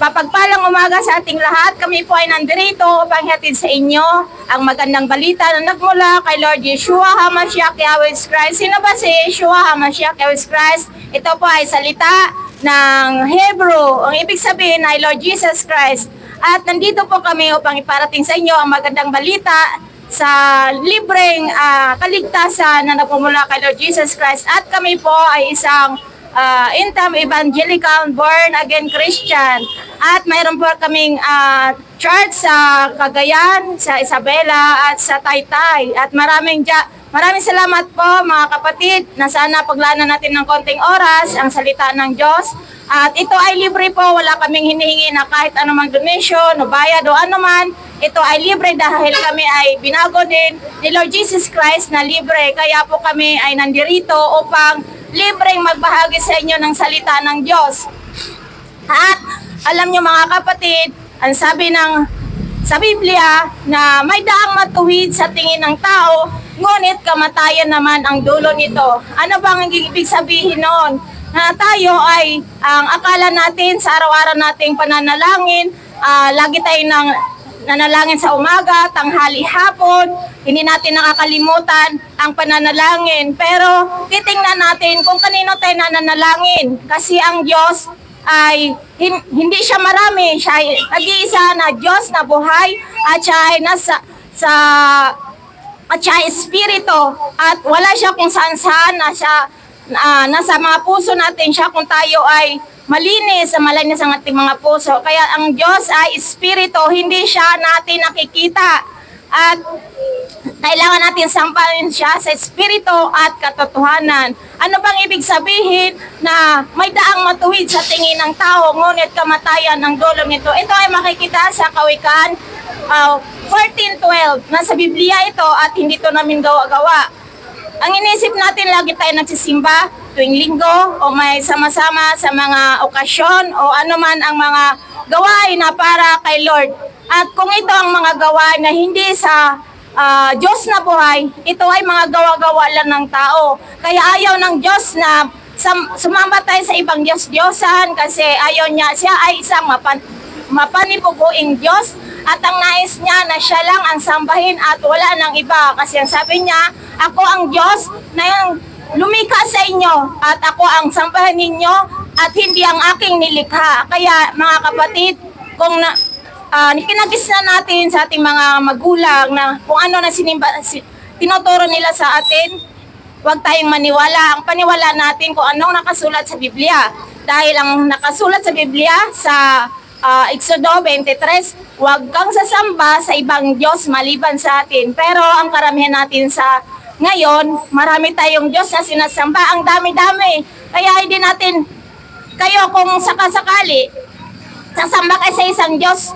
Mapagpalang umaga sa ating lahat. Kami po ay nandirito upang hatid sa inyo ang magandang balita na nagmula kay Lord Yeshua HaMashiach Yahweh Christ. Sino ba si Yeshua HaMashiach Yahweh Christ? Ito po ay salita ng Hebrew. Ang ibig sabihin ay Lord Jesus Christ. At nandito po kami upang iparating sa inyo ang magandang balita sa libreng kaligtasan na nagmumula kay Lord Jesus Christ. At kami po ay isang Intam Evangelical Born Again Christian. At mayroon po kaming church sa Cagayan, sa Isabela at sa Taytay. At maraming salamat po mga kapatid na sana paglaanan natin ng konting oras ang salita ng Diyos. At ito ay libre po, wala kaming hinihingi na kahit anumang donation o bayad o anuman. Ito ay libre dahil kami ay binago din ni Lord Jesus Christ na libre. Kaya po kami ay nandirito upang libreng magbahagi sa inyo ng salita ng Diyos. At alam nyo mga kapatid, ang sabi sa Biblia na may daang matuwid sa tingin ng tao, ngunit kamatayan naman ang dulo nito. Ano bang ang ibig sabihin noon? Na tayo ay, ang akala natin sa araw-araw nating pananalangin, lagi tayong nanalangin sa umaga, tanghali, hapon, hindi natin nakakalimutan ang pananalangin. Pero titingnan natin kung kanino tayo nananalangin. Kasi ang Diyos ay hindi siya marami, siya ay nag-iisa na Diyos na buhay at siya ay siya ay espiritu at wala siya kung saan-saan na siya nasa mga puso natin siya kung tayo ay malinis ang ating mga puso. Kaya ang Diyos ay espiritu, hindi siya natin nakikita. At kailangan natin sampahin siya sa espiritu at katotohanan. Ano bang ibig sabihin na may daang matuwid sa tingin ng tao, ngunit kamatayan ang dulo nito? Ito ay makikita sa Kawikaan 14:12. Nasa Biblia ito at hindi ito namin gawa-gawa. Ang inisip natin, lagi tayo nagsisimba tuwing linggo o may sama-sama sa mga okasyon o anuman ang mga gawain na para kay Lord. At kung ito ang mga gawain na hindi sa Diyos na buhay, ito ay mga gawa-gawa lang ng tao. Kaya ayaw ng Diyos na sumamba tayo sa ibang Diyos-Diyosan kasi ayaw niya, siya ay isang mapanipuguing Diyos at ang nais niya na siya lang ang sambahin at wala nang iba. Kasi ang sabi niya, ako ang Diyos na yung lumikha sa inyo at ako ang sambahin ninyo at hindi ang aking nilikha. Kaya mga kapatid, kung kinagis na natin sa ating mga magulang na kung ano na tinuturo nila sa atin, huwag tayong maniwala. Ang paniwala natin kung anong nakasulat sa Biblia. Dahil ang nakasulat sa Biblia sa Exodo 23, huwag kang sasamba sa ibang Diyos maliban sa atin. Pero ang karamihan natin sa ngayon, marami tayong Diyos na sinasamba. Ang dami-dami. Kaya hindi natin, kayo kung sakasakali, sasamba kayo sa isang Diyos,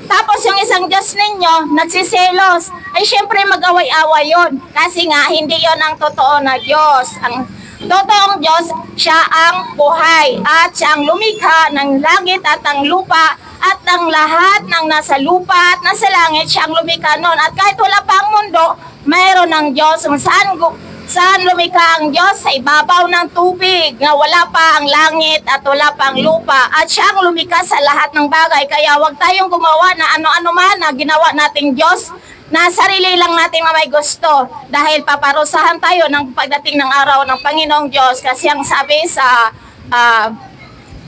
tapos yung isang Diyos ninyo, nagsiselos, ay syempre mag-away-away yun. Kasi nga, hindi yon ang totoo na Diyos. Ang totoong Diyos, siya ang buhay at siya ang lumikha ng langit at ang lupa at ang lahat ng nasa lupa at nasa langit, siya ang lumikha nun. At kahit wala pa ang mundo, mayroon ng Diyos kung saan lumikha ang Diyos sa ibabaw ng tubig na wala pa ang langit at wala pa ang lupa at siya ang lumikha sa lahat ng bagay. Kaya huwag tayong gumawa na ano-ano man na ginawa nating Diyos na sarili lang natin na may gusto dahil paparusahan tayo ng pagdating ng araw ng Panginoong Diyos. Kasi ang sabi sa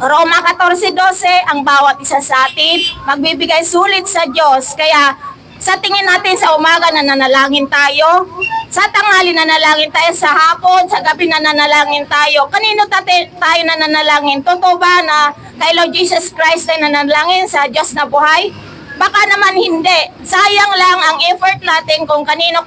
Roma 14:12, ang bawat isa sa atin magbibigay sulit sa Diyos. Kaya sa tingin natin sa umaga nananalangin tayo, sa tanghali nananalangin tayo, sa hapon, sa gabi nananalangin tayo. Kanino tayo nananalangin? Totoo ba na kay Lord Jesus Christ tayo nananalangin sa Diyos na buhay? Baka naman hindi. Sayang lang ang effort natin kung kanino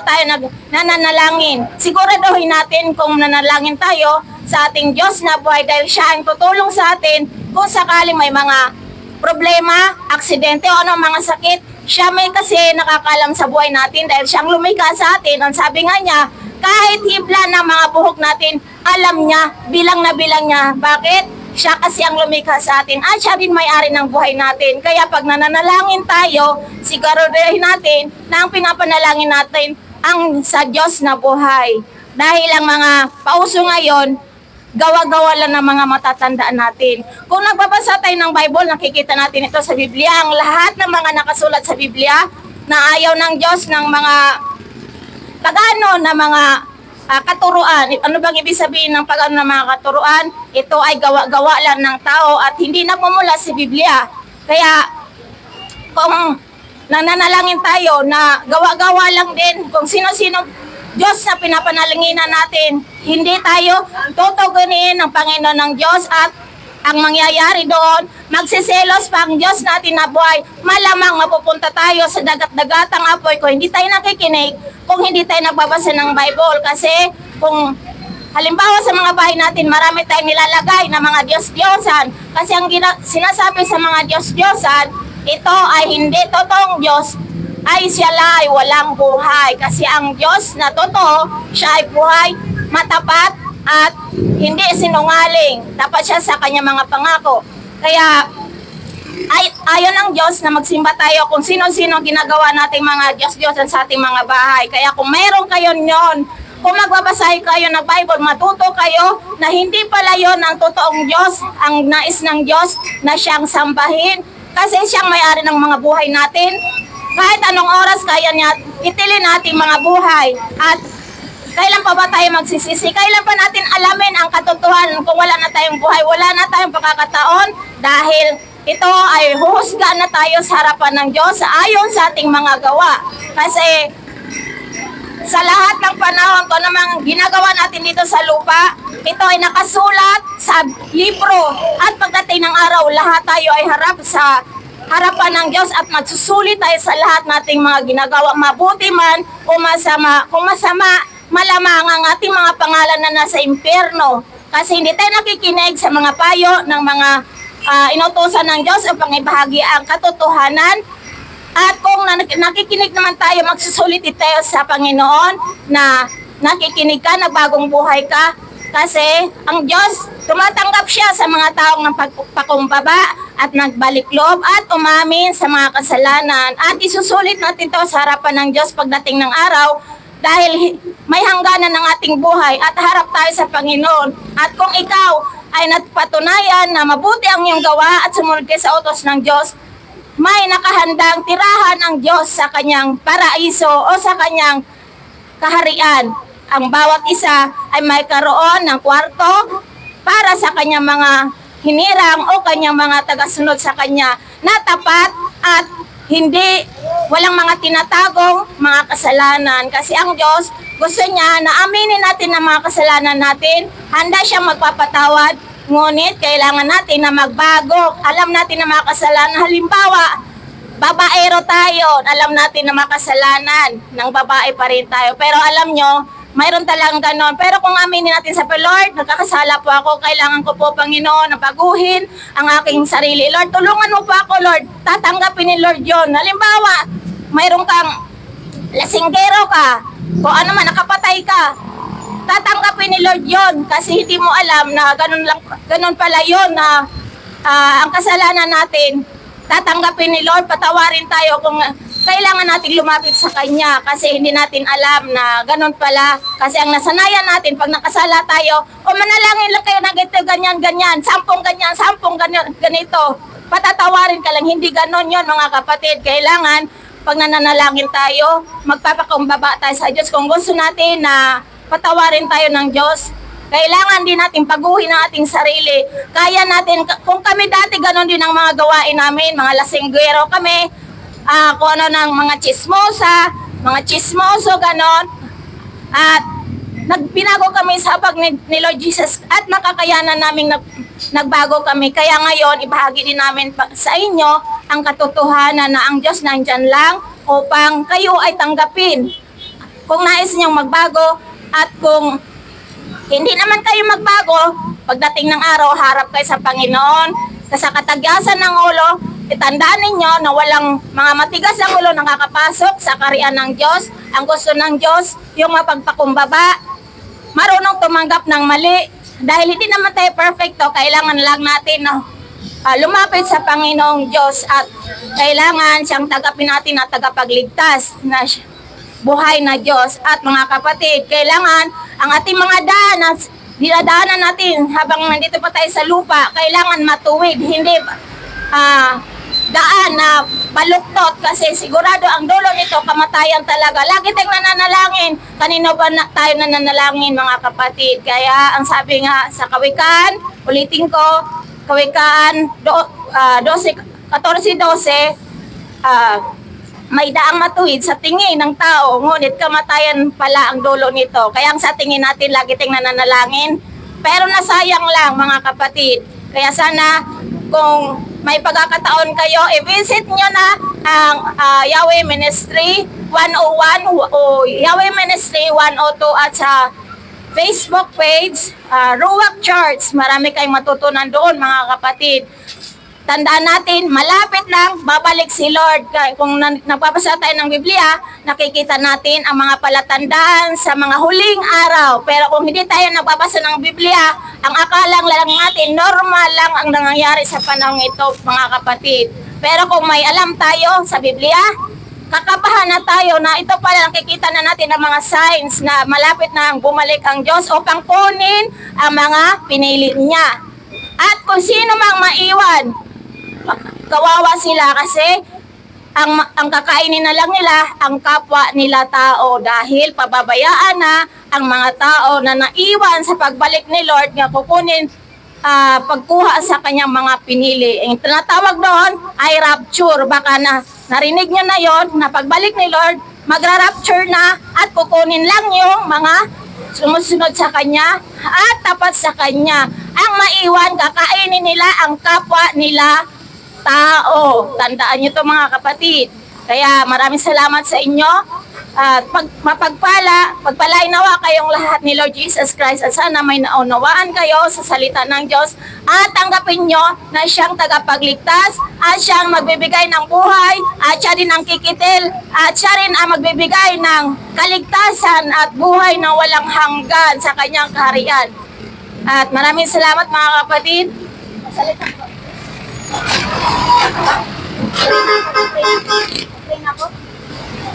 tayo nananalangin. Siguraduhin natin kung nanalangin tayo sa ating Diyos na buhay dahil siya ang tutulong sa atin kung sakaling may mga problema, aksidente o anong mga sakit. Siya may kasi nakakalam sa buhay natin dahil siyang lumikha sa atin. Ang sabi nga niya, kahit hibla ng mga buhok natin, alam niya, bilang na bilang niya. Bakit? Siya kasi ang lumikha sa atin at siya din may-ari ng buhay natin. Kaya pag nananalangin tayo, siguraduhin natin na ang pinapanalangin natin ang sa Diyos na buhay. Dahil ang mga pauso ngayon, gawa-gawa lang ng mga matatandaan natin. Kung nagbabasa tayo ng Bible, nakikita natin ito sa Biblia, ang lahat ng mga nakasulat sa Biblia na ayaw ng Diyos ng mga pagano na mga katuruan. Ano bang ibig sabihin ng pagano ng mga katuruan? Ito ay gawa-gawa lang ng tao at hindi nagmumula sa Biblia. Kaya kung nananalangin tayo na gawa-gawa lang din kung sino-sino Diyos na pinapanalanginan natin, hindi tayo tutugunin ng Panginoon ng Diyos at ang mangyayari doon, magsiselos pa ang Diyos natin na buhay, malamang mapupunta tayo sa dagat-dagatang apoy kung hindi tayo nakikinig, kung hindi tayo nagbabasa ng Bible. Kasi kung halimbawa sa mga bahay natin, marami tayong nilalagay na mga Diyos-Diyosan. Kasi ang sinasabi sa mga Diyos-Diyosan, ito ay hindi totoong Diyos, ay siya ay walang buhay. Kasi ang Diyos na totoo, siya ay buhay, matapat, at hindi sinungaling. Dapat siya sa kanya mga pangako. Kaya ayaw ng Diyos na magsimba tayo kung sino-sino ginagawa nating mga Diyos-Diyosan sa ating mga bahay. Kaya kung mayroon kayo nyon, kung magbabasahin kayo ng Bible, matuto kayo na hindi pala yon ang totoong Diyos, ang nais ng Diyos na siyang sambahin. Kasi siyang may-ari ng mga buhay natin. Kahit anong oras kaya niya itilin natin mga buhay. At kailan pa ba tayo magsisisi? Kailan pa natin alamin ang katotohanan kung wala na tayong buhay, wala na tayong pagkakataon? Dahil ito ay huhusga na tayo sa harapan ng Diyos ayon sa ating mga gawa. Kasi sa lahat ng panahon kung namang ginagawa natin dito sa lupa, ito ay nakasulat sa libro. At pagdating ng araw, lahat tayo ay harap sa harapan ng Diyos at magsusulit tayo sa lahat nating mga ginagawa, mabuti man o masama. Kung masama, malamang ang ating mga pangalan na nasa impyerno. Kasi hindi tayo nakikinig sa mga payo ng mga inutusan ng Diyos upang ibahagi ang katotohanan. At kung nakikinig naman tayo, magsusulit tayo sa Panginoon na nakikinig ka, na bagong buhay ka. Kasi ang Diyos, tumatanggap siya sa mga taong ng pagpakumbaba at nagbalik loob at umamin sa mga kasalanan. At isusulit natin to sa harapan ng Diyos pagdating ng araw dahil may hangganan ng ating buhay at harap tayo sa Panginoon. At kung ikaw ay napatunayan na mabuti ang iyong gawa at sumunod kayo sa utos ng Diyos, may nakahandang tirahan ang Diyos sa kanyang paraiso o sa kanyang kaharian. Ang bawat isa ay may karoon ng kwarto para sa kanyang mga hinirang o kanyang mga tagasunod sa kanya na tapat at hindi walang mga tinatagong mga kasalanan. Kasi ang Diyos gusto niya na aminin natin ang mga kasalanan natin. Handa siyang magpapatawad, ngunit kailangan natin na magbago. Alam natin na mga kasalanan. Halimbawa, babaero tayo, alam natin na mga kasalanan ng babae pa rin tayo. Pero alam nyo, mayroon talagang ganon. Pero kung aminin natin sa Lord, nagkakasala po ako, kailangan ko po, Panginoon, na baguhin ang aking sarili. Lord, tulungan mo po ako, Lord. Tatanggapin ni Lord yon. Halimbawa, mayroon kang lasinggero ka, o ano man, nakapatay ka. Tatanggapin ni Lord yon kasi hindi mo alam na ganon pala yon na ang kasalanan natin. Tatanggapin ni Lord, patawarin tayo kung kailangan natin lumapit sa Kanya kasi hindi natin alam na ganun pala. Kasi ang nasanayan natin, pag nakasala tayo, o manalangin lang kayo na ganyan, sampung ganito. Patatawarin ka lang, hindi ganun yon mga kapatid. Kailangan, pag nananalangin tayo, magpapakumbaba tayo sa Diyos. Kung gusto natin na patawarin tayo ng Diyos, kailangan din natin paguhin ang ating sarili. Kaya natin, kung kami dati ganun din ang mga gawain namin, mga lasinggero kami, kung ano ng mga chismoso, ganon. At binago kami sa habag ni Lord Jesus at nakakayanan namin nagbago kami. Kaya ngayon, ibahagi din namin sa inyo ang katotohanan na ang Diyos nandyan lang upang kayo ay tanggapin. Kung nais niyong magbago at kung hindi naman kayo magbago, pagdating ng araw, harap kayo sa Panginoon. Sa katagyasan ng ulo, itandaan ninyo na walang mga matigas ang ulo nakakapasok sa kaharian ng Diyos. Ang gusto ng Diyos, yung mapagpakumbaba, marunong tumanggap ng mali. Dahil hindi naman tayo perfecto, kailangan lang natin lumapit sa Panginoong Diyos at kailangan siyang tagapin natin at tagapagligtas na buhay na Diyos. At mga kapatid, kailangan ang ating mga daan dinadaanan natin habang nandito pa tayo sa lupa, kailangan matuwid, hindi daan na baluktot kasi sigurado ang dulo nito kamatayan talaga. Lagi tayong nananalangin. Kanino ba tayo nananalangin, mga kapatid? Kaya ang sabi nga sa Kawikaan, ulitin ko, Kawikaan 14:12, may daang matuwid sa tingin ng tao, ngunit kamatayan pala ang dulo nito. Kaya ang sa tingin natin, lagi tayong nananalangin. Pero nasayang lang, mga kapatid. Kaya sana, kung may pagkakataon kayo, i-visit nyo na ang Yahweh Ministry 101 o Yahweh Ministry 102 at sa Facebook page, Ruach Church. Marami kayong matutunan doon, mga kapatid. Tandaan natin, malapit lang, babalik si Lord. Kung nagpapasa tayo ng Biblia, nakikita natin ang mga palatandaan sa mga huling araw. Pero kung hindi tayo nagpapasa ng Biblia, ang akalang lang natin, normal lang ang nangyayari sa panahon ito, mga kapatid. Pero kung may alam tayo sa Biblia, kakabahan na tayo na ito pala, nakikita na natin ang mga signs na malapit na ang bumalik ang Diyos upang kunin ang mga pinili niya. At kung sino mang maiwan, kawawa sila kasi ang kakainin na lang nila ang kapwa nila tao dahil pababayaan na ang mga tao na naiwan sa pagbalik ni Lord nga kukunin pagkuha sa kanyang mga pinili. Ang tinatawag doon ay rapture. Baka narinig nyo na yon na pagbalik ni Lord, magra-rapture na at kukunin lang yung mga sumusunod sa kanya at tapat sa kanya. Ang maiwan, kakainin nila ang kapwa nila tao. Tandaan nyo to, mga kapatid. Kaya maraming salamat sa inyo. At pagpalain nawa kayong lahat ni Lord Jesus Christ at sana may naunawaan kayo sa salita ng Diyos at tanggapin nyo na siyang tagapagligtas at siyang magbibigay ng buhay at siya din ang kikitil at siya rin ang magbibigay ng kaligtasan at buhay na walang hanggan sa kanyang kaharian. At maraming salamat, mga kapatid. Salita po.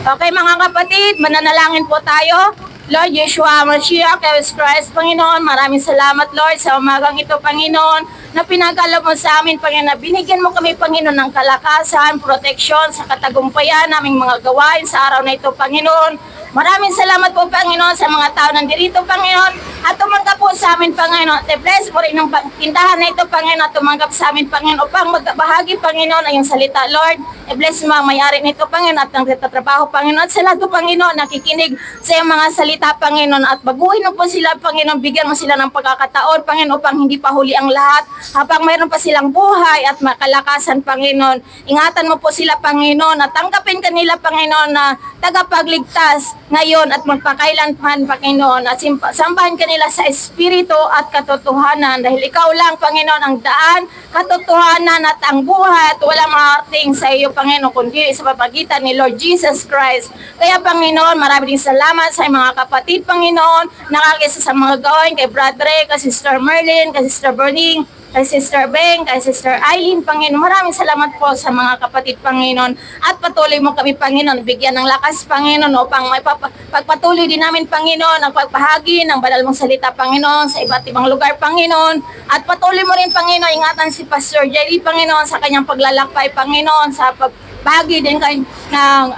Okay, mga kapatid, mananalangin po tayo. Lord Yeshua Mashiach, Jesus Christ, Panginoon, maraming salamat, Lord, sa umagang ito, Panginoon, na pinagkaloob mo sa amin, Panginoon, na binigyan mo kami, Panginoon, ng kalakasan, proteksyon, sa katagumpayan naming mga gawain sa araw na ito, Panginoon. Maraming salamat po, Panginoon, sa mga tao nandito, Panginoon, at tumanggap po sa amin, Panginoon. At bless mo rin ng tindahan na ito, Panginoon, at tumanggap sa amin, Panginoon, upang magbahagi, Panginoon, ay yung salita, Lord. I-bless mo ang may-ari nito, Panginoon, at ang nagtatrabaho, Panginoon, at sa lahat, Panginoon, nakikinig sa iyong mga salita, Panginoon, at baguhin mo po sila, Panginoon, bigyan mo sila ng pagkakataon, Panginoon, upang hindi pa huli ang lahat, habang mayroon pa silang buhay at makalakasan, Panginoon. Ingatan mo po sila, Panginoon, at tanggapin kanila, Panginoon, na tagapagligtas ngayon at magpakailanman, Panginoon, at sambahan kanila sa Espiritu at katotohanan, dahil ikaw lang, Panginoon, ang daan, katotohanan at ang buhay, at walang marating sa iyo, Panginoon, kundi sa papagitan ni Lord Jesus Christ. Kaya, Panginoon, maraming salamat sa mga kapatid, Panginoon, nakakisa sa mga gawin kay Brother Ray, kay Sister Merlin, kay Sister Berning, kay Sister Beng, kay Sister Eileen, Panginoon. Maraming salamat po sa mga kapatid, Panginoon. At patuloy mo kami, Panginoon, bigyan ng lakas, Panginoon, upang may pagpatuloy din namin, Panginoon, ang pagpahagi ng banal mong salita, Panginoon, sa iba't ibang lugar, Panginoon. At patuloy mo rin, Panginoon, ingatan si Pastor Jerry, Panginoon, sa kanyang paglalakbay, Panginoon, sa pagbahagi din ng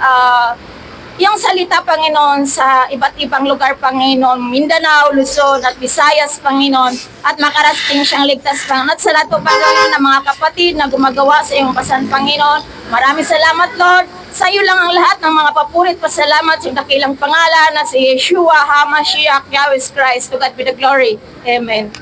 yung salita, Panginoon, sa iba't ibang lugar, Panginoon, Mindanao, Luzon, at Visayas, Panginoon, at makarating siyang ligtas, Panginoon. At sa lahat po, Panginoon, ng mga kapatid na gumagawa sa iyong pasan, Panginoon. Maraming salamat, Lord. Sa iyo lang ang lahat ng mga papurit, pasalamat sa dakilang pangalan na si Yeshua HaMashiach, Yahweh Christ. To God be the glory. Amen.